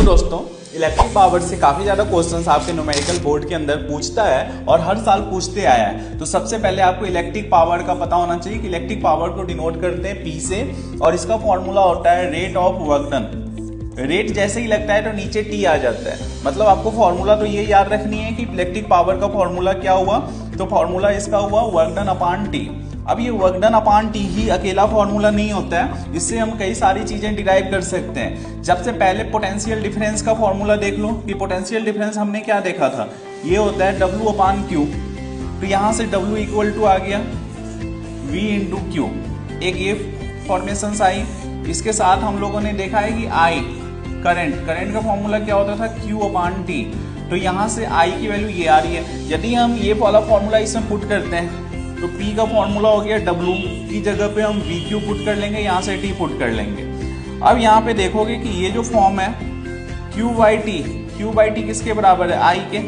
तो दोस्तों, electric power से काफ़ी ज़्यादा क्वेश्चंस आपके न्यूमेरिकल बोर्ड के अंदर पूछता है और हर साल पूछते आया है। तो सबसे पहले आपको इलेक्ट्रिक पावर का पता होना चाहिए कि इलेक्ट्रिक पावर को डिनोट करते हैं P से, और इसका फॉर्मूला होता है rate of work done. Rate जैसे ही लगता है तो नीचे T आ जाता है। मतलब आपको फॉर्मूला तो ये याद रखनी है कि इलेक्ट्रिक पावर का फॉर्मूला क्या हुआ, तो फॉर्मूला इसका हुआ वर्क डन अपॉन T। अब ये वर्क डन अपॉन T ही अकेला फॉर्मूला नहीं होता है, इससे हम कई सारी चीजें डिराइव कर सकते हैं। सबसे पहले पोटेंशियल डिफरेंस का फॉर्मूला देख लो कि पोटेंशियल डिफरेंस हमने क्या देखा था, ये होता है W अपॉन Q। तो यहाँ से W इक्वल टू आ गया V इंटू Q, एक ये फॉर्मेशन आई। इसके साथ हम लोगों ने देखा है कि I करंट का फॉर्मूला क्या होता था, Q अपॉन T। तो यहाँ से I की वैल्यू ये आ रही है। यदि हम ये वाला फॉर्मूला इसमें पुट करते हैं तो P का फॉर्मूला हो गया W की जगह पे हम VQ पुट कर लेंगे, यहाँ से T पुट कर लेंगे। अब यहाँ पे देखोगे कि ये जो फॉर्म है Q बाई टी किसके बराबर है, I के।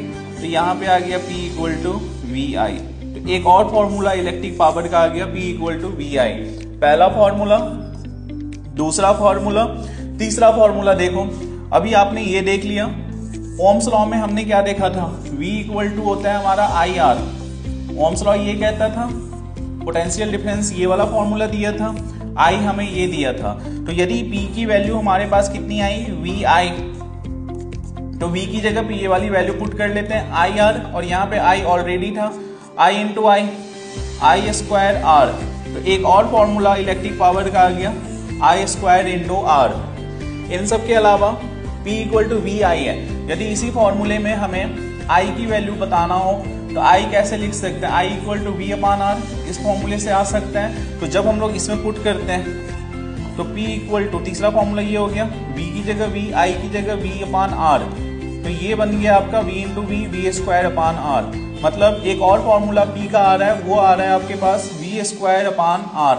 तो यहाँ पे आ गया P इक्वल टू VI। तो एक और फॉर्मूला इलेक्ट्रिक पावर का आ गया P इक्वल टू VI। पहला फॉर्मूला, दूसरा फॉर्मूला, तीसरा फॉर्मूला देखो। अभी आपने ये देख लिया, ओम्स लॉ में हमने क्या देखा था, V इक्वल टू होता है हमारा IR। ओम्स लॉ ये कहता था, पोटेंशियल डिफरेंस ये वाला फॉर्मूला दिया था, I हमें ये दिया था। तो यदि P की वैल्यू हमारे पास कितनी आई, VI, तो V की जगह P ये वाली वैल्यू पुट कर लेते हैं IR, और यहाँ पे I ऑलरेडी था, I into I square R। तो एक और फॉर्मूला इलेक्ट्रिक पावर का आ गया I स्क्वायर इंटू R। इन सब के अलावा P इक्वल टू VI है। यदि इसी फॉर्मूले में हमें I की वैल्यू बताना हो तो I कैसे लिख सकते हैं, I equal to V upon R, इस फॉर्मूले से आ सकते हैं। तो जब हम लोग इसमें पुट करते हैं तो P इक्वल टू, तीसरा फॉर्मूला ये हो गया, V की जगह V, I की जगह V अपान R। तो ये बन गया आपका V into V square upon R। मतलब एक और फॉर्मूला P का आ रहा है, वो आ रहा है आपके पास V स्क्वायर अपान R।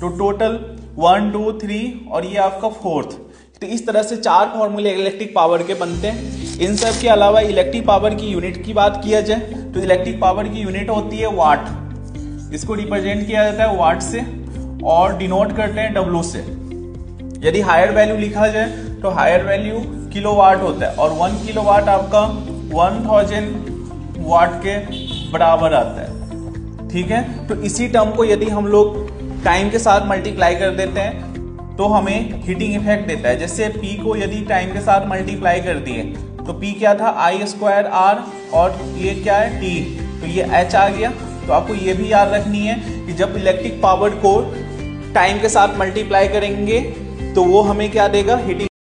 तो टोटल 1 2 3 और ये आपका फोर्थ। तो इस तरह से 4 फॉर्मूले इलेक्ट्रिक पावर के बनते हैं। इन सब के अलावा इलेक्ट्रिक पावर की यूनिट की बात किया जाए तो इलेक्ट्रिक पावर की यूनिट होती है वाट। इसको रिप्रेजेंट किया जाता है वाट से और डिनोट करते हैं W से। यदि हायर वैल्यू लिखा जाए तो हायर वैल्यू किलोवाट होता है, और 1 किलोवाट आपका 1000 वाट के बराबर आता है। ठीक है, तो इसी टर्म को यदि हम लोग टाइम के साथ मल्टीप्लाई कर देते हैं तो हमें हीटिंग इफेक्ट देता है। जैसे P को यदि टाइम के साथ मल्टीप्लाई कर दिए तो P क्या था, I स्क्वायर R, और ये क्या है T, तो ये H आ गया। तो आपको ये भी याद रखनी है कि जब इलेक्ट्रिक पावर को टाइम के साथ मल्टीप्लाई करेंगे तो वो हमें क्या देगा, हीटिंग